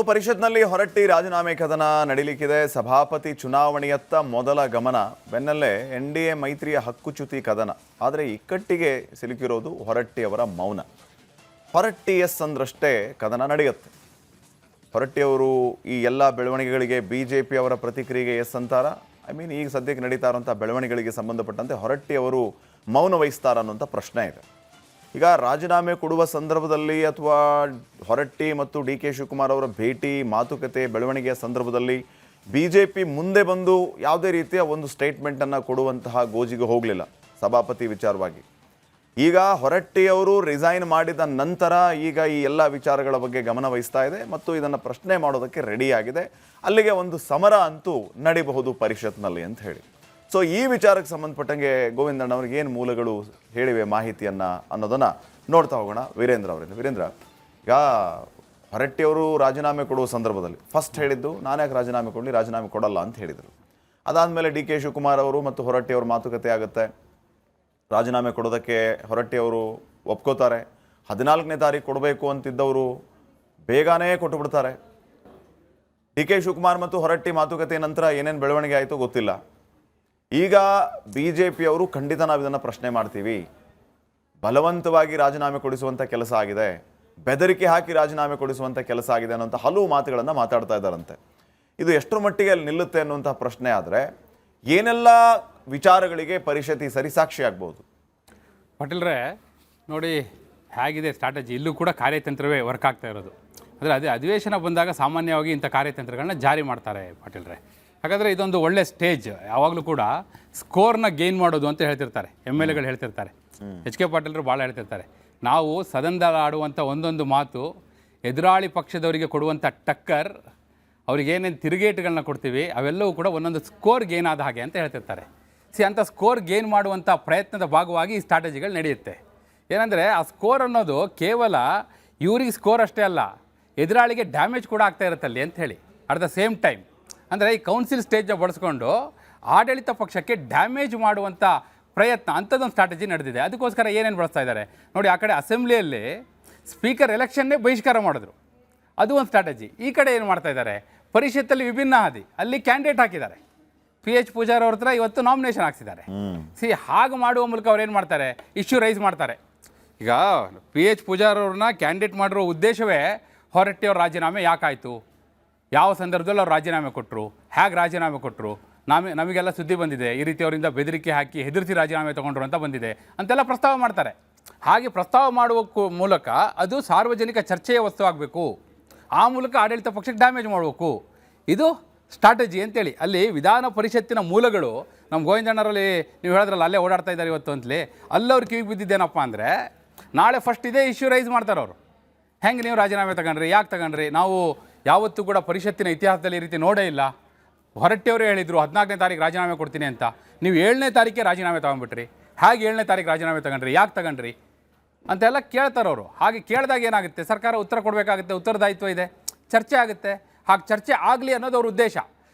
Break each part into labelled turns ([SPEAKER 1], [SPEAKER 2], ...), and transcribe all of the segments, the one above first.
[SPEAKER 1] ಪರಿಷತ್ನಲ್ಲಿ ಹೊರಟ್ಟಿ ರಾಜೀನಾಮೆ ಕದನ ನಡೀಲಿಕ್ಕಿದೆ. ಸಭಾಪತಿ ಚುನಾವಣೆಯತ್ತ ಮೊದಲ ಗಮನ, ಬೆನ್ನಲ್ಲೇ NDA ಮೈತ್ರಿಯ ಹಕ್ಕುಚ್ಯುತಿ ಕದನ. ಆದರೆ ಇಕ್ಕಟ್ಟಿಗೆ ಸಿಲುಕಿರೋದು ಹೊರಟ್ಟಿಯವರ ಮೌನ. ಹೊರಟ್ಟಿ ಎಸ್ ಅಂದ್ರಷ್ಟೇ ಕದನ ನಡೆಯುತ್ತೆ. ಹೊರಟ್ಟಿಯವರು ಈ ಎಲ್ಲ ಬೆಳವಣಿಗೆಗಳಿಗೆ BJP ಅವರ ಪ್ರತಿಕ್ರಿಯೆಗೆ ಎಸ್ ಅಂತಾರ. ಈಗ ಸದ್ಯಕ್ಕೆ ನಡೀತಾ ಇರುವಂಥ ಬೆಳವಣಿಗೆಗಳಿಗೆ ಸಂಬಂಧಪಟ್ಟಂತೆ ಹೊರಟ್ಟಿಯವರು ಮೌನ ವಹಿಸ್ತಾರ ಅನ್ನುವಂಥ ಪ್ರಶ್ನೆ ಇದೆ. ಈಗ ರಾಜೀನಾಮೆ ಕೊಡುವ ಸಂದರ್ಭದಲ್ಲಿ ಅಥವಾ ಹೊರಟ್ಟಿ ಮತ್ತು DK ಶಿವಕುಮಾರ್ ಅವರ ಭೇಟಿ, ಮಾತುಕತೆ, ಬೆಳವಣಿಗೆಯ ಸಂದರ್ಭದಲ್ಲಿ BJP ಮುಂದೆ ಬಂದು ಯಾವುದೇ ರೀತಿಯ ಒಂದು ಸ್ಟೇಟ್ಮೆಂಟನ್ನು ಕೊಡುವಂತಹ ಗೋಜಿಗೆ ಹೋಗಲಿಲ್ಲ ಸಭಾಪತಿ ವಿಚಾರವಾಗಿ. ಈಗ ಹೊರಟ್ಟಿಯವರು ರಿಸೈನ್ ಮಾಡಿದ ನಂತರ ಈಗ ಈ ಎಲ್ಲ ವಿಚಾರಗಳ ಬಗ್ಗೆ ಗಮನ ವಹಿಸ್ತಾ ಇದೆ ಮತ್ತು ಇದನ್ನು ಪ್ರಶ್ನೆ ಮಾಡೋದಕ್ಕೆ ರೆಡಿಯಾಗಿದೆ. ಅಲ್ಲಿಗೆ ಒಂದು ಸಮರ ಅಂತೂ ನಡೀಬಹುದು ಪರಿಷತ್ನಲ್ಲಿ ಅಂತ ಹೇಳಿ. ಸೊ ಈ ವಿಚಾರಕ್ಕೆ ಸಂಬಂಧಪಟ್ಟಂಗೆ ಗೋವಿಂದಣ್ಣವ್ರಿಗೆ ಏನು ಮೂಲಗಳು ಹೇಳಿವೆ ಮಾಹಿತಿಯನ್ನು ಅನ್ನೋದನ್ನು ನೋಡ್ತಾ ಹೋಗೋಣ ವೀರೇಂದ್ರ ಅವರಿಂದ. ವೀರೇಂದ್ರ, ಈಗ ಹೊರಟ್ಟಿಯವರು ರಾಜೀನಾಮೆ ಕೊಡುವ ಸಂದರ್ಭದಲ್ಲಿ ಫಸ್ಟ್ ಹೇಳಿದ್ದು ನಾನು ಯಾಕೆ ರಾಜೀನಾಮೆ ಕೊಡಲಿ, ರಾಜೀನಾಮೆ ಕೊಡಲ್ಲ ಅಂತ ಹೇಳಿದರು. ಅದಾದಮೇಲೆ DK ಶಿವಕುಮಾರ್ ಅವರು ಮತ್ತು ಹೊರಟ್ಟಿಯವ್ರ ಮಾತುಕತೆ ಆಗುತ್ತೆ. ರಾಜೀನಾಮೆ ಕೊಡೋದಕ್ಕೆ ಹೊರಟ್ಟಿಯವರು ಒಪ್ಕೋತಾರೆ. 14ನೇ ತಾರೀಕು ಕೊಡಬೇಕು ಅಂತಿದ್ದವರು ಬೇಗನೆ ಕೊಟ್ಟು ಬಿಡ್ತಾರೆ. DK ಶಿವಕುಮಾರ್ ಮತ್ತು ಹೊರಟ್ಟಿ ಮಾತುಕತೆ ನಂತರ ಏನೇನು ಬೆಳವಣಿಗೆ ಆಯಿತು ಗೊತ್ತಿಲ್ಲ. ಈಗ BJP ಅವರು ಖಂಡಿತ ನಾವು ಇದನ್ನು ಪ್ರಶ್ನೆ ಮಾಡ್ತೀವಿ, ಬಲವಂತವಾಗಿ ರಾಜೀನಾಮೆ ಕೊಡಿಸುವಂಥ ಕೆಲಸ ಆಗಿದೆ, ಬೆದರಿಕೆ ಹಾಕಿ ರಾಜೀನಾಮೆ ಕೊಡಿಸುವಂಥ ಕೆಲಸ ಆಗಿದೆ ಅನ್ನೋಂಥ ಹಲವು ಮಾತುಗಳನ್ನು ಮಾತಾಡ್ತಾ ಇದ್ದಾರಂತೆ. ಇದು ಎಷ್ಟರ ಮಟ್ಟಿಗೆ ಅಲ್ಲಿ ನಿಲ್ಲುತ್ತೆ ಅನ್ನುವಂಥ ಪ್ರಶ್ನೆ ಆದರೆ ಏನೆಲ್ಲ ವಿಚಾರಗಳಿಗೆ ಪರಿಷತ್ ಸರಿಸಾಕ್ಷಿ ಆಗ್ಬೋದು?
[SPEAKER 2] ಪಾಟೀಲ್ರೆ ನೋಡಿ ಹೇಗಿದೆ ಸ್ಟ್ರಾಟಜಿ. ಇಲ್ಲೂ ಕೂಡ ಕಾರ್ಯತಂತ್ರವೇ ವರ್ಕ್ ಆಗ್ತಾ ಇರೋದು. ಅಂದರೆ ಅದೇ ಅಧಿವೇಶನ ಬಂದಾಗ ಸಾಮಾನ್ಯವಾಗಿ ಇಂಥ ಕಾರ್ಯತಂತ್ರಗಳನ್ನ ಜಾರಿ ಮಾಡ್ತಾರೆ ಪಾಟೀಲ್ರೆ. ಹಾಗಾದರೆ ಇದೊಂದು ಒಳ್ಳೆ ಸ್ಟೇಜ್. ಯಾವಾಗಲೂ ಕೂಡ ಸ್ಕೋರ್ನ ಗೇನ್ ಮಾಡೋದು ಅಂತ ಹೇಳ್ತಿರ್ತಾರೆ, MLAಗಳು ಹೇಳ್ತಿರ್ತಾರೆ. HK ಪಾಟೀಲ್ರು ಭಾಳ ಹೇಳ್ತಿರ್ತಾರೆ, ನಾವು ಸದನದಲ್ಲಿ ಆಡುವಂಥ ಒಂದೊಂದು ಮಾತು ಎದುರಾಳಿ ಪಕ್ಷದವರಿಗೆ ಕೊಡುವಂಥ ಟಕ್ಕರ್, ಅವ್ರಿಗೇನೇನು ತಿರುಗೇಟುಗಳನ್ನ ಕೊಡ್ತೀವಿ ಅವೆಲ್ಲವೂ ಕೂಡ ಒಂದೊಂದು ಸ್ಕೋರ್ ಗೇನ್ ಆದ ಹಾಗೆ ಅಂತ ಹೇಳ್ತಿರ್ತಾರೆ. ಅಂಥ ಸ್ಕೋರ್ ಗೇನ್ ಮಾಡುವಂಥ ಪ್ರಯತ್ನದ ಭಾಗವಾಗಿ ಈ ಸ್ಟ್ರಾಟಜಿಗಳು ನಡೆಯುತ್ತೆ. ಏನಂದರೆ ಆ ಸ್ಕೋರ್ ಅನ್ನೋದು ಕೇವಲ ಇವ್ರಿಗೆ ಸ್ಕೋರ್ ಅಷ್ಟೇ ಅಲ್ಲ, ಎದುರಾಳಿಗೆ ಡ್ಯಾಮೇಜ್ ಕೂಡ ಆಗ್ತಾ ಇರುತ್ತಲ್ಲಿ ಅಂತ ಹೇಳಿ. ಅಟ್ ದ ಸೇಮ್ ಟೈಮ್ ಅಂದರೆ ಈ ಕೌನ್ಸಿಲ್ ಸ್ಟೇಜ್ನ ಬಳಸ್ಕೊಂಡು ಆಡಳಿತ ಪಕ್ಷಕ್ಕೆ ಡ್ಯಾಮೇಜ್ ಮಾಡುವಂಥ ಪ್ರಯತ್ನ ಅಂಥದ್ದೊಂದು ಸ್ಟ್ರಾಟಜಿ ನಡೆದಿದೆ. ಅದಕ್ಕೋಸ್ಕರ ಏನೇನು ಬಳಸ್ತಾ ಇದ್ದಾರೆ ನೋಡಿ. ಆ ಕಡೆ ಅಸೆಂಬ್ಲಿಯಲ್ಲಿ ಸ್ಪೀಕರ್ ಎಲೆಕ್ಷನ್ನೇ ಬಹಿಷ್ಕಾರ ಮಾಡಿದ್ರು, ಅದು ಒಂದು ಸ್ಟ್ರಾಟಜಿ. ಈ ಕಡೆ ಏನು ಮಾಡ್ತಾ ಇದ್ದಾರೆ, ಪರಿಷತ್ತಲ್ಲಿ ವಿಭಿನ್ನ ಹಾದಿ, ಅಲ್ಲಿ ಕ್ಯಾಂಡಿಡೇಟ್ ಹಾಕಿದ್ದಾರೆ. PH ಪೂಜಾರ್ ಅವ್ರ ಹತ್ರ ಇವತ್ತು ನಾಮಿನೇಷನ್ ಹಾಕ್ಸಿದ್ದಾರೆ. ಹಾಗೆ ಮಾಡುವ ಮೂಲಕ ಅವ್ರು ಏನು ಮಾಡ್ತಾರೆ, ಇಶ್ಯೂ ರೈಸ್ ಮಾಡ್ತಾರೆ. ಈಗ PH ಪೂಜಾರ್ ಅವ್ರನ್ನ ಕ್ಯಾಂಡಿಡೇಟ್ ಮಾಡಿರೋ ಉದ್ದೇಶವೇ ಹೊರಟ್ಟಿಯವ್ರ ರಾಜೀನಾಮೆ ಯಾಕಾಯಿತು, ಯಾವ ಸಂದರ್ಭದಲ್ಲಿ ಅವ್ರು ರಾಜೀನಾಮೆ ಕೊಟ್ಟರು, ಹೇಗೆ ರಾಜೀನಾಮೆ ಕೊಟ್ಟರು, ನಮಗೆಲ್ಲ ಸುದ್ದಿ ಬಂದಿದೆ, ಈ ರೀತಿ ಅವರಿಂದ ಬೆದರಿಕೆ ಹಾಕಿ ಹೆದರಿಸಿ ರಾಜೀನಾಮೆ ತೊಗೊಂಡ್ರು ಅಂತ ಬಂದಿದೆ ಅಂತೆಲ್ಲ ಪ್ರಸ್ತಾವ ಮಾಡ್ತಾರೆ. ಹಾಗೆ ಪ್ರಸ್ತಾವ ಮಾಡುವ ಮೂಲಕ ಅದು ಸಾರ್ವಜನಿಕ ಚರ್ಚೆಯ ವಸ್ತು ಆಗಬೇಕು, ಆ ಮೂಲಕ ಆಡಳಿತ ಪಕ್ಷಕ್ಕೆ ಡ್ಯಾಮೇಜ್ ಮಾಡಬೇಕು. ಇದು ಸ್ಟ್ರಾಟಜಿ ಅಂತೇಳಿ ಅಲ್ಲಿ ವಿಧಾನ ಪರಿಷತ್ತಿನ ಮೂಲಗಳು ನಮ್ಮ ಗೋವಿಂದಣ್ಣರಲ್ಲಿ ನೀವು ಹೇಳಿದ್ರಲ್ಲ ಅಲ್ಲೇ ಓಡಾಡ್ತಾ ಇದ್ದಾರೆ ಇವತ್ತು ಅಂತಲೇ, ಅಲ್ಲವ್ರು ಕಿವಿಗೆ ಬಿದ್ದಿದ್ದೇನಪ್ಪ ಅಂದರೆ ನಾಳೆ ಫಸ್ಟ್ ಇದೇ ಇಶ್ಯೂ ರೈಸ್ ಮಾಡ್ತಾರೆ ಅವರು. ಹೆಂಗೆ ನೀವು ರಾಜೀನಾಮೆ ತಗೊಂಡ್ರಿ, ಯಾಕೆ ತಗೊಂಡ್ರಿ, ನಾವು ಯಾವತ್ತೂ ಕೂಡ ಪರಿಷತ್ತಿನ ಇತಿಹಾಸದಲ್ಲಿ ಈ ರೀತಿ ನೋಡೇ ಇಲ್ಲ. ಹೊರಟ್ಟಿಯವರೇ ಹೇಳಿದರು 14ನೇ ತಾರೀಕು ರಾಜೀನಾಮೆ ಕೊಡ್ತೀನಿ ಅಂತ, ನೀವು 7ನೇ ತಾರೀಕೆ ರಾಜೀನಾಮೆ ತೊಗೊಂಡ್ಬಿಟ್ರಿ, ಹಾಗೆ 7ನೇ ತಾರೀಕು ರಾಜೀನಾಮೆ ತಗೊಂಡ್ರಿ, ಯಾಕೆ ತಗೊಂಡ್ರಿ ಅಂತೆಲ್ಲ ಕೇಳ್ತಾರೆ ಅವರು. ಹಾಗೆ ಕೇಳಿದಾಗ ಏನಾಗುತ್ತೆ, ಸರ್ಕಾರ ಉತ್ತರ ಕೊಡಬೇಕಾಗುತ್ತೆ, ಉತ್ತರದಾಯಿತ್ವ ಇದೆ, ಚರ್ಚೆ ಆಗುತ್ತೆ. ಹಾಗೆ ಚರ್ಚೆ ಆಗಲಿ ಅನ್ನೋದು ಅವ್ರ ಉದ್ದೇಶ.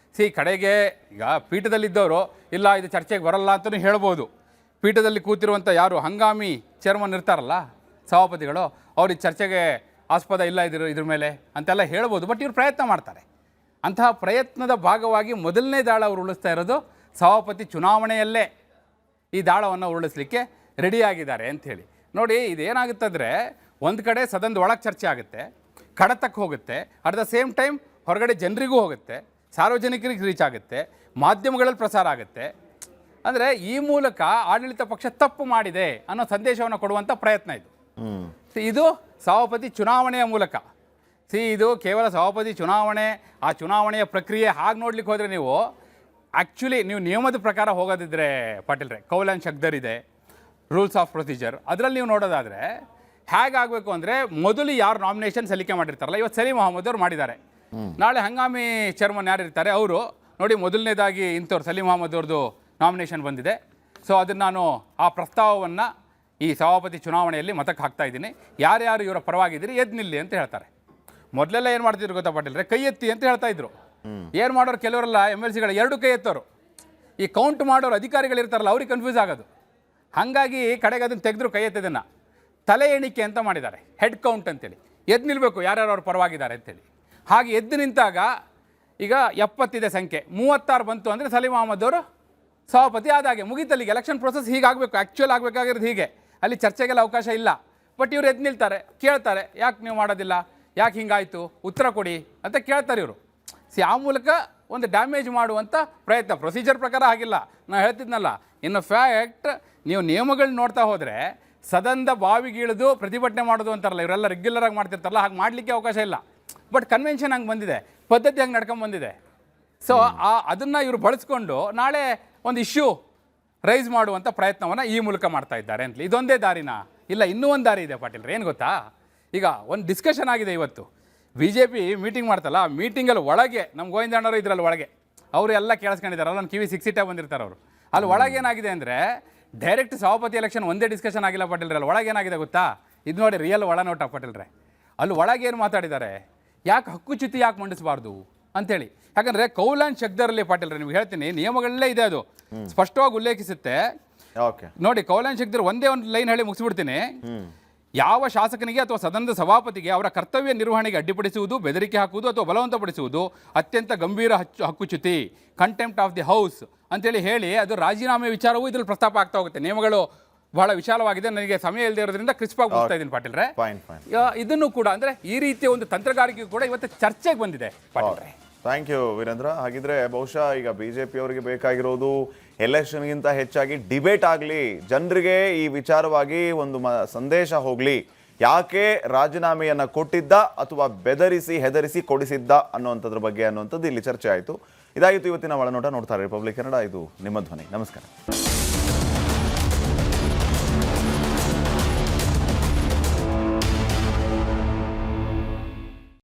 [SPEAKER 2] ಕಡೆಗೆ ಈಗ ಪೀಠದಲ್ಲಿದ್ದವರು ಇಲ್ಲ ಇದು ಚರ್ಚೆಗೆ ಬರಲ್ಲ ಅಂತಲೂ ಹೇಳ್ಬೋದು. ಪೀಠದಲ್ಲಿ ಕೂತಿರುವಂಥ ಯಾರು ಹಂಗಾಮಿ ಚೇರ್ಮನ್ ಇರ್ತಾರಲ್ಲ ಸಭಾಪತಿಗಳು, ಅವ್ರಿಗೆ ಚರ್ಚೆಗೆ ಆಸ್ಪದ ಇಲ್ಲ ಇದ್ರ ಮೇಲೆ ಅಂತೆಲ್ಲ ಹೇಳ್ಬೋದು. ಬಟ್ ಇವ್ರು ಪ್ರಯತ್ನ ಮಾಡ್ತಾರೆ. ಅಂತಹ ಪ್ರಯತ್ನದ ಭಾಗವಾಗಿ ಮೊದಲನೇ ದಾಳ ಅವರು ಉಳಿಸ್ತಾ ಇರೋದು ಸಭಾಪತಿ ಚುನಾವಣೆಯಲ್ಲೇ ಈ ದಾಳವನ್ನು ಉರುಳಿಸ್ಲಿಕ್ಕೆ ರೆಡಿಯಾಗಿದ್ದಾರೆ ಅಂಥೇಳಿ. ನೋಡಿ ಇದೇನಾಗುತ್ತಂದರೆ ಒಂದು ಕಡೆ ಸದನದ ಒಳಗೆ ಚರ್ಚೆ ಆಗುತ್ತೆ, ಕಡತಕ್ಕೆ ಹೋಗುತ್ತೆ, ಅಟ್ ದ ಸೇಮ್ ಟೈಮ್ ಹೊರಗಡೆ ಜನರಿಗೂ ಹೋಗುತ್ತೆ, ಸಾರ್ವಜನಿಕರಿಗೆ ರೀಚ್ ಆಗುತ್ತೆ, ಮಾಧ್ಯಮಗಳಲ್ಲಿ ಪ್ರಸಾರ ಆಗುತ್ತೆ. ಅಂದರೆ ಈ ಮೂಲಕ ಆಡಳಿತ ಪಕ್ಷ ತಪ್ಪು ಮಾಡಿದೆ ಅನ್ನೋ ಸಂದೇಶವನ್ನು ಕೊಡುವಂಥ ಪ್ರಯತ್ನ ಇದು. ಇದು ಸಭಾಪತಿ ಚುನಾವಣೆಯ ಮೂಲಕ. ಇದು ಕೇವಲ ಸಭಾಪತಿ ಚುನಾವಣೆ, ಆ ಚುನಾವಣೆಯ ಪ್ರಕ್ರಿಯೆ ಹಾಗೆ ನೋಡ್ಲಿಕ್ಕೆ ಹೋದರೆ ನೀವು ಆ್ಯಕ್ಚುಲಿ ನೀವು ನಿಯಮದ ಪ್ರಕಾರ ಹೋಗೋದಿದ್ರೆ ಪಾಟೀಲ್ರೆ, ಕೌಲ್ ಶಕ್ದರ್ ಇದೆ, ರೂಲ್ಸ್ ಆಫ್ ಪ್ರೊಸೀಜರ್, ಅದರಲ್ಲಿ ನೀವು ನೋಡೋದಾದರೆ ಹೇಗಾಗಬೇಕು ಅಂದರೆ ಮೊದಲು ಯಾರು ನಾಮಿನೇಷನ್ ಸಲ್ಲಿಕೆ ಮಾಡಿರ್ತಾರಲ್ಲ, ಇವತ್ತು ಸಲೀಂ ಅಹಮದ್ ಅವ್ರು ಮಾಡಿದ್ದಾರೆ, ನಾಳೆ ಹಂಗಾಮಿ ಚೇರ್ಮನ್ ಯಾರು ಇರ್ತಾರೆ ಅವರು ನೋಡಿ ಮೊದಲನೇದಾಗಿ ಇಂಥವ್ರು ಸಲೀಂ ಅಹಮದ್ ಅವ್ರದ್ದು ನಾಮಿನೇಷನ್ ಬಂದಿದೆ, ಸೊ ಅದನ್ನು ನಾನು ಆ ಪ್ರಸ್ತಾವವನ್ನು ಈ ಸಭಾಪತಿ ಚುನಾವಣೆಯಲ್ಲಿ ಮತಕ್ಕೆ ಹಾಕ್ತಾ ಇದ್ದೀನಿ, ಯಾರ್ಯಾರು ಇವರ ಪರವಾಗಿದ್ದೀರಿ ಎದ್ದು ನಿಲ್ಲಿ ಅಂತ ಹೇಳ್ತಾರೆ. ಮೊದಲೆಲ್ಲ ಏನು ಮಾಡ್ತಿದ್ರು ಗೊತ್ತಾ ಪಾಟೀಲ್ರೆ, ಕೈ ಎತ್ತಿ ಅಂತ ಹೇಳ್ತಾ ಇದ್ರು. ಏನು ಮಾಡೋರು ಕೆಲವರೆಲ್ಲ MLCಗಳು 2 ಕೈ ಎತ್ತೋರು, ಈ ಕೌಂಟ್ ಮಾಡೋರು ಅಧಿಕಾರಿಗಳಿರ್ತಾರಲ್ಲ ಅವ್ರಿಗೆ ಕನ್ಫ್ಯೂಸ್ ಆಗೋದು. ಹಾಗಾಗಿ ಕಡೆಗೆ ಅದನ್ನು ತೆಗೆದ್ರು, ಕೈ ಎತ್ತದನ್ನು ತಲೆ ಎಣಿಕೆ ಅಂತ ಮಾಡಿದ್ದಾರೆ, ಹೆಡ್ ಕೌಂಟ್ ಅಂತೇಳಿ. ಎದ್ದು ನಿಲ್ಲಬೇಕು ಯಾರ್ಯಾರು ಅವ್ರ ಪರವಾಗಿದ್ದಾರೆ ಅಂತೇಳಿ. ಹಾಗೆ ಎದ್ದು ನಿಂತಾಗ ಈಗ 70 ಸಂಖ್ಯೆ 36 ಬಂತು ಅಂದರೆ ಸಲೀಂ ಅಹಮದ್ ಅವರು ಸಭಾಪತಿ ಆದಾಗೆ ಮುಗಿತಲ್ಲಿಗೆ. ಎಲೆಕ್ಷನ್ ಪ್ರೊಸೆಸ್ ಹೀಗಾಗಬೇಕು, ಆ್ಯಕ್ಚುಯಲ್ ಆಗಬೇಕಾಗಿರೋದು ಹೀಗೆ. ಅಲ್ಲಿ ಚರ್ಚೆಗೆಲ್ಲ ಅವಕಾಶ ಇಲ್ಲ. ಬಟ್ ಇವ್ರು ಎದ್ದು ನಿಲ್ತಾರೆ, ಕೇಳ್ತಾರೆ, ಯಾಕೆ ನೀವು ಮಾಡೋದಿಲ್ಲ, ಯಾಕೆ ಹಿಂಗಾಯಿತು, ಉತ್ತರ ಕೊಡಿ ಅಂತ ಕೇಳ್ತಾರೆ ಇವರು. ಆ ಮೂಲಕ ಒಂದು ಡ್ಯಾಮೇಜ್ ಮಾಡುವಂಥ ಪ್ರಯತ್ನ. ಪ್ರೊಸೀಜರ್ ಪ್ರಕಾರ ಆಗಿಲ್ಲ, ನಾನು ಹೇಳ್ತಿದ್ನಲ್ಲ. ಇನ್ನು ಫ್ಯಾಕ್ಟ್ ನೀವು ನಿಯಮಗಳನ್ನ ನೋಡ್ತಾ ಹೋದರೆ ಸದನದ ಬಾವಿಗಿಳಿದು ಪ್ರತಿಭಟನೆ ಮಾಡೋದು ಅಂತಾರಲ್ಲ, ಇವರೆಲ್ಲ ರೆಗ್ಯುಲರ್ ಆಗಿ ಮಾಡ್ತಿರ್ತಾರಲ್ಲ, ಹಾಗೆ ಮಾಡಲಿಕ್ಕೆ ಅವಕಾಶ ಇಲ್ಲ. ಬಟ್ ಕನ್ವೆನ್ಷನ್ ಹಂಗೆ ಬಂದಿದೆ, ಪದ್ಧತಿ ಹಂಗೆ ನಡ್ಕೊಂಬಂದಿದೆ. ಸೊ ಅದನ್ನು ಇವರು ಬಳಸ್ಕೊಂಡು ನಾಳೆ ಒಂದು ಇಶ್ಯೂ ರೈಸ್ ಮಾಡುವಂಥ ಪ್ರಯತ್ನವನ್ನು ಈ ಮೂಲಕ ಮಾಡ್ತಾ ಇದ್ದಾರೆ ಅಂತಲೇ. ಇದೊಂದೇ ದಾರಿನಾ? ಇಲ್ಲ, ಇನ್ನೂ ಒಂದು ದಾರಿ ಇದೆ ಪಾಟೀಲ್ರೆ. ಏನು ಗೊತ್ತಾ, ಈಗ ಒಂದು ಡಿಸ್ಕಷನ್ ಆಗಿದೆ ಇವತ್ತು. BJP ಮೀಟಿಂಗ್ ಮಾಡ್ತಲ್ಲ, ಆ ಮೀಟಿಂಗಲ್ಲಿ ಒಳಗೆ ನಮ್ಮ ಗೋವಿಂದಣ್ಣವರು ಇದರಲ್ಲಿ ಒಳಗೆ ಅವರು ಎಲ್ಲ ಕೇಳಿಸ್ಕೊಂಡಿದ್ದಾರೆ. ಅಲ್ಲ, ನನ್ನ ಕಿವಿ 6 ಬಂದಿರ್ತಾರೆ ಅವರು. ಅಲ್ಲಿ ಒಳಗೆ ಏನಾಗಿದೆ ಅಂದರೆ ಡೈರೆಕ್ಟ್ ಸಭಾಪತಿ ಎಲೆಕ್ಷನ್ ಒಂದೇ ಡಿಸ್ಕಷನ್ ಆಗಿಲ್ಲ ಪಾಟೀಲ್ರೆ. ಅಲ್ಲಿ ಒಳಗೆ ಏನಾಗಿದೆ ಗೊತ್ತಾ, ಇದು ನೋಡಿ ರಿಯಲ್ ಒಳನೋಟ ಪಾಟೀಲ್ರೆ. ಅಲ್ಲಿ ಒಳಗೆ ಏನು ಮಾತಾಡಿದ್ದಾರೆ, ಯಾಕೆ ಹಕ್ಕುಚ್ಯುತಿ ಯಾಕೆ ಮಂಡಿಸಬಾರ್ದು ಅಂತೇಳಿ. ಯಾಕಂದರೆ ಕೌಲಾನ್ ಶಕ್ದರಲ್ಲಿ ಪಾಟೀಲ್ರೆ, ನಿಮ್ಗೆ ಹೇಳ್ತೀನಿ, ನಿಯಮಗಳಲ್ಲೇ ಇದೆ, ಅದು ಸ್ಪಷ್ಟವಾಗಿ ಉಲ್ಲೇಖಿಸುತ್ತೆ. ನೋಡಿ, ಕೌಲಾನ್ ಶಕ್ದರ್ ಒಂದೇ ಒಂದು ಲೈನ್ ಹೇಳಿ ಮುಗಿಸ್ಬಿಡ್ತೀನಿ. ಯಾವ ಶಾಸಕನಿಗೆ ಅಥವಾ ಸದನದ ಸಭಾಪತಿಗೆ ಅವರ ಕರ್ತವ್ಯ ನಿರ್ವಹಣೆಗೆ ಅಡ್ಡಿಪಡಿಸುವುದು, ಬೆದರಿಕೆ ಹಾಕುವುದು ಅಥವಾ ಬಲವಂತಪಡಿಸುವುದು ಅತ್ಯಂತ ಗಂಭೀರ ಹಕ್ಕುಚ್ಯುತಿ, ಕಂಟೆಂಪ್ಟ್ ಆಫ್ ದಿ ಹೌಸ್ ಅಂತೇಳಿ ಹೇಳಿ ಅದು ರಾಜೀನಾಮೆ ವಿಚಾರವೂ ಇದ್ರಲ್ಲಿ ಪ್ರಸ್ತಾಪ ಆಗ್ತಾ ಹೋಗುತ್ತೆ. ನಿಯಮಗಳು ಬಹಳ ವಿಶಾಲವಾಗಿದೆ. ನನಗೆ ಸಮಯ ಇಲ್ಲದೆ ಇರೋದ್ರಿಂದ ಕ್ರಿಸ್ಪಾಗಿ ಹೋಗ್ತಾ ಇದ್ದೀನಿ ಪಾಟೀಲ್ರೆ. ಇದನ್ನು ಕೂಡ ಅಂದರೆ ಈ ರೀತಿಯ ಒಂದು ತಂತ್ರಗಾರಿಕೆ ಕೂಡ ಇವತ್ತು ಚರ್ಚೆಗೆ ಬಂದಿದೆ ಪಾಟೀಲ್ರೆ.
[SPEAKER 1] Thank you Veerendra. ಹಾಗಿದ್ರೆ ಬಹುಶಃ ಈಗ BJP ಅವರಿಗೆ ಬೇಕಾಗಿರೋದು ಎಲೆಕ್ಷನ್ಗಿಂತ ಹೆಚ್ಚಾಗಿ ಡಿಬೇಟ್ ಆಗಲಿ, ಜನರಿಗೆ ಈ ವಿಚಾರವಾಗಿ ಒಂದು ಸಂದೇಶ ಹೋಗಲಿ, ಯಾಕೆ ರಾಜೀನಾಮೆಯನ್ನು ಕೊಟ್ಟಿದ್ದ ಅಥವಾ ಬೆದರಿಸಿ ಹೆದರಿಸಿ ಕೊಡಿಸಿದ್ದ ಅನ್ನುವಂಥದ್ರ ಬಗ್ಗೆ ಅನ್ನುವಂಥದ್ದು ಇಲ್ಲಿ ಚರ್ಚೆ ಆಯಿತು. ಇದಾಗಿತ್ತು ಇವತ್ತಿನ ಒಳನೋಟ. ನೋಡ್ತಾರೆ ರಿಪಬ್ಲಿಕ್ ಕನ್ನಡ, ಇದು ನಿಮ್ಮ ಧ್ವನಿ. ನಮಸ್ಕಾರ.